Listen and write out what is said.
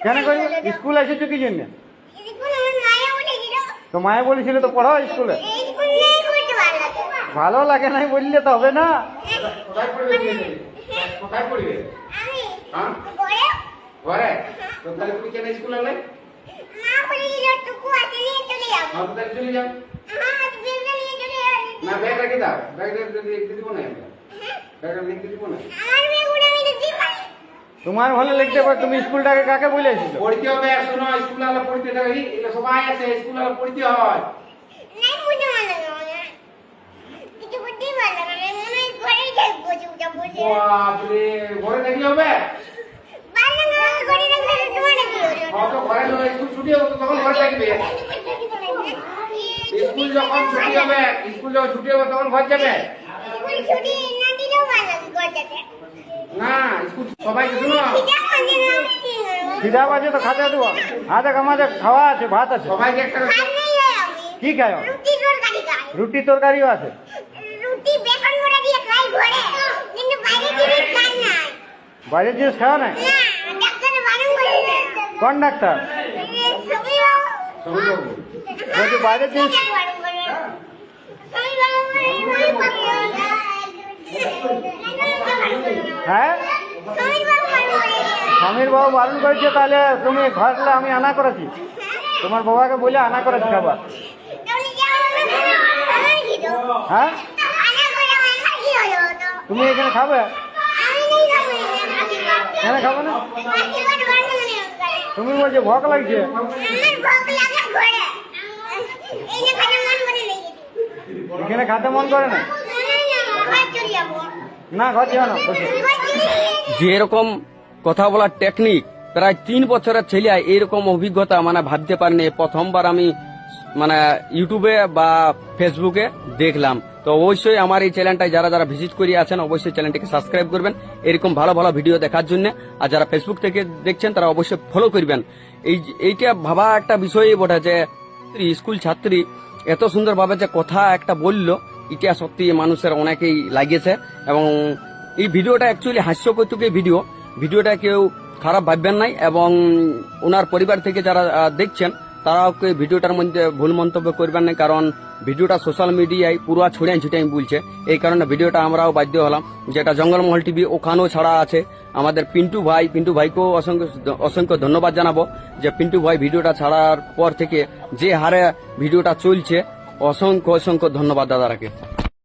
কেন করি স্কুল এসেছো কি জন্য? তো মায়ে বলেছিল তো পড়াও স্কুলে। ভালো লাগে নাই বললে তো হবে না। কোথায় পড়বে? ঘরে। তো তাহলে তুমি কেন স্কুলে এলে? চলে যাও। না ব্যাগ রেখে দাও, ব্যাগ রেখে দিব না, ব্যাগ রেখে দিব না। তোমার ভালো লিখতে পারো, তুমি স্কুলটাকে কাকে বলেছিল? পড়তে হবে, শোনো স্কুল আলা পড়তে যাবে, এগুলো সবাই আছে স্কুল আলা পড়তে হয়। বাপরে, ঘরে দেখলে হবে? তো ঘরে স্কুল ছুটি হবে তখন ঘরে থাকবে। স্কুল যখন ছুটি হবে, স্কুল যখন ছুটি হবে তখন ঘর যাবে না। স্কুল সবাই শুনো, খিদা বাজে তো খাতে দেবো। হাতে আমাদের খাওয়া আছে, ভাত আছে। সবাইকে একটা কি খায়? রুটি তরকারিও আছে। বাইরের জিনিস খাওয়া নাই? কোন ডাক্তার বলছি বাইরের জিনিস? হ্যাঁ, স্বামীর বাবু বারণ করেছে, তাহলে তুমি ঘরলে আমি আনা করেছি, তোমার বাবাকে বলে আনা করেছি খাবার। হ্যাঁ, তুমি এখানে খাবে? কেন খাবে না? তুমি বলছো ভোক লাগছে। এখানে খেতে মন করে না? না ঘর যাও না। যে এরকম কথা বলার টেকনিক, প্রায় 3 বছরের ছেলে এরকম অভিজ্ঞতা মানে ভাবতে পারিনি। প্রথমবার আমি মানে ইউটিউবে বা ফেসবুকে দেখলাম। তো অবশ্যই আমার এই চ্যানেলটা যারা যারা ভিজিট করে আছেন অবশ্যই চ্যানেলটিকে সাবস্ক্রাইব করবেন এরকম ভালো ভালো ভিডিও দেখার জন্য। আর যারা ফেসবুক থেকে দেখছেন তারা অবশ্যই ফলো করবেন। এইটা ভাবা একটা বিষয়ই বটে যে স্কুল ছাত্রী এত সুন্দরভাবে যে কথা একটা বললো, এটা সত্যি মানুষের অনেকেই লাগিয়েছে। এবং এই ভিডিওটা অ্যাকচুয়ালি হাস্যকৌতুকের ভিডিওটা কেউ খারাপ ভাববেন নাই। এবং ওনার পরিবার থেকে যারা দেখছেন তারাও ভিডিওটার মধ্যে ভুল মন্তব্য করবেন না, কারণ ভিডিওটা সোশ্যাল মিডিয়ায় পুরো ছড়িয়ে ছিটাই বলছে। এই কারণে ভিডিওটা আমরাও বাধ্য হলাম, যেটা জঙ্গলমহল টিভি ওখানেও ছাড়া আছে। আমাদের পিন্টু ভাইকেও অসংখ্য ধন্যবাদ জানাবো যে পিন্টু ভাই ভিডিওটা ছাড়ার পর থেকে যে হারে ভিডিওটা চলছে, অসংখ্য ধন্যবাদ দাদারাকে।